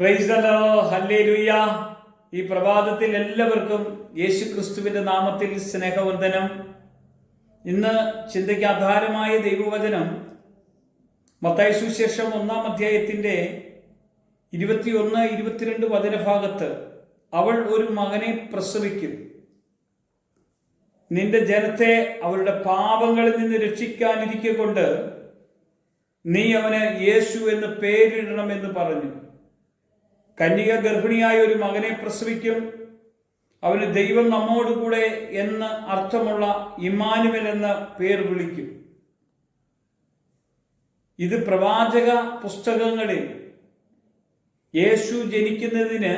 Praise the Lord, hallelujah. ഈ പ്രഭാതത്തിൽ എല്ലാവർക്കും യേശു ക്രിസ്തുവിന്റെ നാമത്തിൽ സ്നേഹവന്ദനം. ഇന്ന് ചിന്തയ്ക്ക് ആധാരമായ ദൈവവചനം മത്തായി സുവിശേഷം 1-ാം അധ്യായത്തിന്റെ 21-22 വചനഭാഗത്ത്, അവൾ ഒരു മകനെ പ്രസവിക്കും, നിന്റെ ജനത്തെ അവരുടെ പാപങ്ങളിൽ നിന്ന് രക്ഷിക്കാനിരിക്കൊണ്ട് നീ അവന് യേശു എന്ന് പേരിടണമെന്ന് പറഞ്ഞു. കന്യക ഗർഭിണിയായ ഒരു മകനെ പ്രസവിക്കും, അവന് ദൈവം നമ്മോടുകൂടെ എന്ന് അർത്ഥമുള്ള ഇമ്മാനുവേൽ എന്ന പേർ വിളിക്കും. ഇത് പ്രവാചക പുസ്തകങ്ങളിൽ യേശു ജനിക്കുന്നതിന്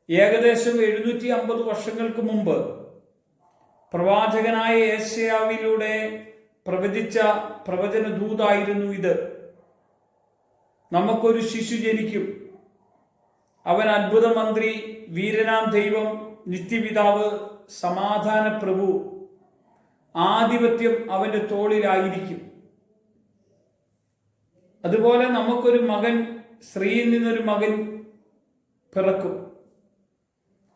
ഏകദേശം 750 വർഷങ്ങൾക്ക് മുമ്പ് പ്രവാചകനായ യെശയ്യാവിലൂടെ പ്രവചിച്ച പ്രവചന ദൂതായിരുന്നു ഇത്. നമുക്കൊരു ശിശു ജനിക്കും, അവൻ അത്ഭുത മന്ത്രി, വീരനാം ദൈവം, നിത്യപിതാവ്, സമാധാന പ്രഭു, ആധിപത്യം അവന്റെ തോളിലായിരിക്കും. അതുപോലെ നമുക്കൊരു മകൻ, സ്ത്രീയിൽ നിന്നൊരു മകൻ പിറക്കും.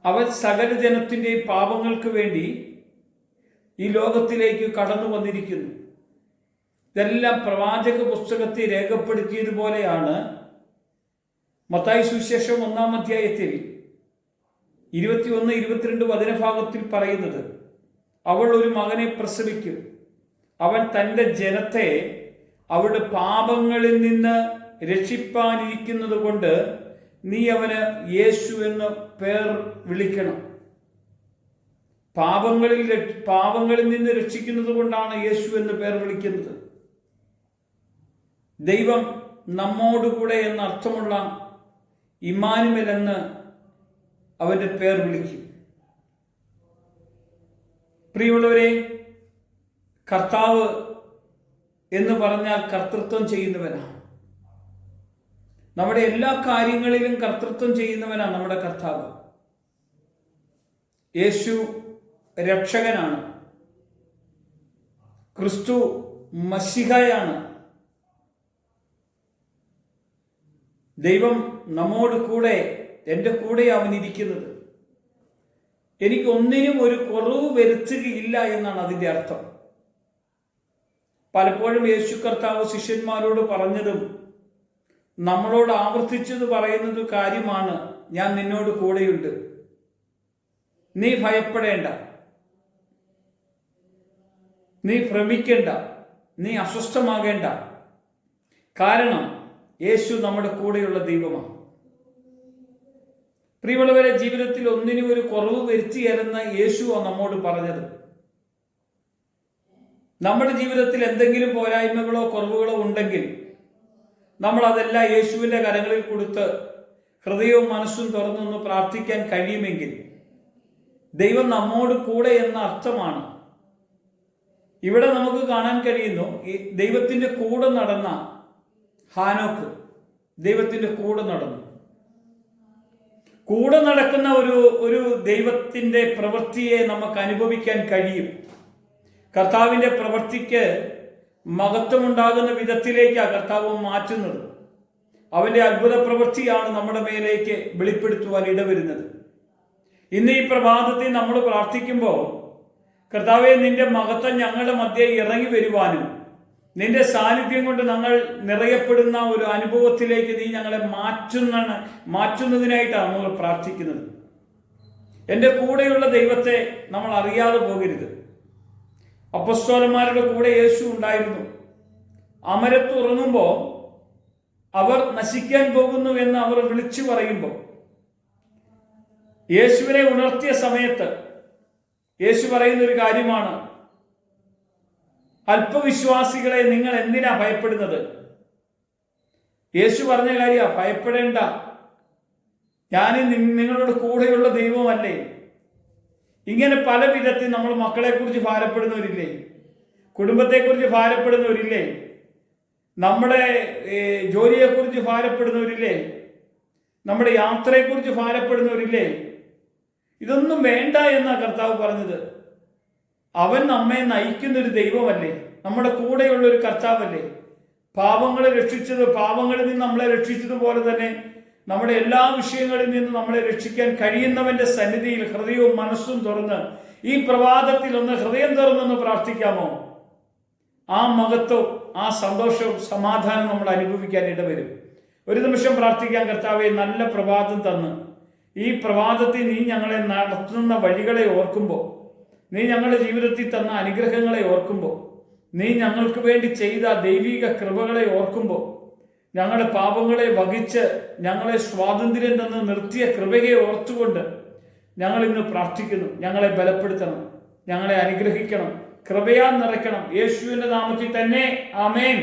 അവൻ സകല ജനത്തിന്റെ പാപങ്ങൾക്ക് വേണ്ടി ഈ ലോകത്തിലേക്ക് കടന്നു വന്നിരിക്കുന്നു. ഇതെല്ലാം പ്രവാചക പുസ്തകത്തെ രേഖപ്പെടുത്തിയതുപോലെയാണ് മത്തായി സുവിശേഷം 1-ാം അധ്യായത്തിൽ 21-22 വചനഭാഗത്തിൽ പറയുന്നത്, അവൾ ഒരു മകനെ പ്രസവിക്കും, അവൻ തൻ്റെ ജനത്തെ അവരുടെ പാപങ്ങളിൽ നിന്ന് രക്ഷിപ്പാനിരിക്കുന്നത് കൊണ്ട് നീ അവന് യേശു എന്ന് പേർ വിളിക്കണം. പാപങ്ങളിൽ നിന്ന് രക്ഷിക്കുന്നത് കൊണ്ടാണ് യേശു എന്ന് പേർ വിളിക്കുന്നത്. ദൈവം നമ്മോടുകൂടെ എന്ന അർത്ഥമുള്ള ഇമ്മാനുവേൽ എന്ന് അവന്റെ പേർ വിളിക്കും. പ്രിയമുള്ളവരെ, കർത്താവ് എന്ന് പറഞ്ഞാൽ കർത്തൃത്വം ചെയ്യുന്നവനാണ്. നമ്മുടെ എല്ലാ കാര്യങ്ങളിലും കർത്തൃത്വം ചെയ്യുന്നവനാണ് നമ്മുടെ കർത്താവ്. യേശു രക്ഷകനാണ്, ക്രിസ്തു മശിഹയാണ്. ദൈവം നമ്മോട് കൂടെ, എൻ്റെ കൂടെ അവൻ ഇരിക്കുന്നത്. എനിക്ക് ഒന്നിനും ഒരു കുറവ് വരുത്തുകയില്ല എന്നാണ് അതിൻ്റെ അർത്ഥം. പലപ്പോഴും യേശു കർത്താവ് ശിഷ്യന്മാരോട് പറഞ്ഞതും നമ്മളോട് ആവർത്തിച്ചത് പറയുന്നത് കാര്യമാണ്, ഞാൻ നിന്നോട് കൂടെയുണ്ട്, നീ ഭയപ്പെടേണ്ട, നീ ഭ്രമിക്കേണ്ട, നീ അസ്വസ്ഥമാകേണ്ട. കാരണം യേശു നമ്മുടെ കൂടെയുള്ള ദൈവമാണ്. പ്രിയമുള്ളവരെ, ജീവിതത്തിൽ ഒന്നിനും ഒരു കുറവ് വരുത്തിയാലെന്ന് യേശുവാണ് നമ്മോട് പറഞ്ഞത്. നമ്മുടെ ജീവിതത്തിൽ എന്തെങ്കിലും പോരായ്മകളോ കുറവുകളോ ഉണ്ടെങ്കിൽ നമ്മൾ അതെല്ലാം യേശുവിൻ്റെ കരങ്ങളിൽ കൊടുത്ത് ഹൃദയവും മനസ്സും തുറന്നൊന്ന് പ്രാർത്ഥിക്കാൻ കഴിയുമെങ്കിൽ ദൈവം നമ്മോട് കൂടെ എന്ന അർത്ഥമാണ്. ഇവിടെ നമുക്ക് കാണാൻ കഴിയുന്നു, ഈ ദൈവത്തിൻ്റെ കൂടെ നടന്ന ഹാനോക്ക് ദൈവത്തിൻ്റെ കൂടെ നടന്നു. കൂടെ നടക്കുന്ന ഒരു ദൈവത്തിൻ്റെ പ്രവൃത്തിയെ നമുക്ക് അനുഭവിക്കാൻ കഴിയും. കർത്താവിൻ്റെ പ്രവൃത്തിക്ക് മഹത്വമുണ്ടാകുന്ന വിധത്തിലേക്കാണ് കർത്താവ് മാറ്റുന്നത്. അവൻ്റെ അത്ഭുത പ്രവൃത്തിയാണ് നമ്മുടെ മേലേക്ക് വെളിപ്പെടുത്തുവാൻ ഇടവരുന്നത്. ഇന്ന് ഈ പ്രഭാതത്തിൽ നമ്മൾ പ്രാർത്ഥിക്കുമ്പോൾ, കർത്താവെ, നിന്റെ മഹത്വം ഞങ്ങളുടെ മധ്യേ ഇറങ്ങി വരുവാനും നിന്റെ സാന്നിധ്യം കൊണ്ട് ഞങ്ങൾ നിറയപ്പെടുന്ന ഒരു അനുഭവത്തിലേക്ക് നീ ഞങ്ങളെ മാറ്റുന്നതിനായിട്ടാണ് നമ്മൾ പ്രാർത്ഥിക്കുന്നത്. എൻ്റെ കൂടെയുള്ള ദൈവത്തെ നമ്മൾ അറിയാതെ പോകരുത്. അപ്പസ്തോലന്മാരുടെ കൂടെ യേശു ഉണ്ടായിരുന്നു. അമരത്ത് ഉറങ്ങുമ്പോൾ അവർ നശിക്കാൻ പോകുന്നു എന്ന് അവർ വിളിച്ചു പറയുമ്പോൾ, യേശുവിനെ ഉണർത്തിയ സമയത്ത് യേശു പറയുന്ന ഒരു കാര്യമാണ്, അല്പവിശ്വാസികളെ, നിങ്ങൾ എന്തിനാ ഭയപ്പെടുന്നത്? യേശു പറഞ്ഞ കാര്യമാണ്, ഭയപ്പെടേണ്ട, ഞാൻ നിങ്ങളോട് കൂടെയുള്ള ദൈവമല്ലേ. ഇങ്ങനെ പല വിധത്തിൽ നമ്മൾ മക്കളെക്കുറിച്ച് ഭാരപ്പെടുന്നവരില്ലേ, കുടുംബത്തെക്കുറിച്ച് ഭാരപ്പെടുന്നവരില്ലേ, നമ്മുടെ ജോലിയെക്കുറിച്ച് ഭാരപ്പെടുന്നവരില്ലേ, നമ്മുടെ യാത്രയെക്കുറിച്ച് ഭാരപ്പെടുന്നവരില്ലേ. ഇതൊന്നും വേണ്ട എന്നാണ് കർത്താവ് പറഞ്ഞത്. അവൻ നമ്മെ നയിക്കുന്നൊരു ദൈവമല്ലേ, നമ്മുടെ കൂടെയുള്ള ഒരു കർത്താവല്ലേ. പാപങ്ങളിൽ നിന്ന് നമ്മളെ രക്ഷിച്ചതുപോലെ തന്നെ നമ്മുടെ എല്ലാ വിഷയങ്ങളിൽ നിന്നും നമ്മളെ രക്ഷിക്കാൻ കഴിയുന്നവന്റെ സന്നിധിയിൽ ഹൃദയവും മനസ്സും തുറന്ന് ഈ പ്രഭാതത്തിൽ ഒന്ന് ഹൃദയം തുറന്നൊന്ന് പ്രാർത്ഥിക്കാമോ? ആ മഹത്വം, ആ സന്തോഷവും സമാധാനം നമ്മൾ അനുഭവിക്കാൻ ഇടവരും. ഒരു നിമിഷം പ്രാർത്ഥിക്കാൻ. കർത്താവേ, നല്ല പ്രഭാതം തന്ന് ഈ പ്രഭാതത്തിൽ നീ ഞങ്ങളെ നടത്തുന്ന വഴികളെ ഓർക്കുമ്പോൾ, നീ ഞങ്ങളുടെ ജീവിതത്തിൽ തന്ന അനുഗ്രഹങ്ങളെ ഓർക്കുമ്പോൾ, നീ ഞങ്ങൾക്ക് വേണ്ടി ചെയ്ത ദൈവിക കൃപകളെ ഓർക്കുമ്പോൾ, ഞങ്ങളുടെ പാപങ്ങളെ വഹിച്ച് ഞങ്ങളെ സ്വാതന്ത്ര്യം തന്ന് നിർത്തിയ കൃപയെ ഓർത്തുകൊണ്ട് ഞങ്ങൾ ഇന്ന് പ്രാർത്ഥിക്കുന്നു. ഞങ്ങളെ ബലപ്പെടുത്തണം, ഞങ്ങളെ അനുഗ്രഹിക്കണം, കൃപയാൽ നിറയ്ക്കണം. യേശുവിന്റെ നാമത്തിൽ തന്നെ ആമേൻ.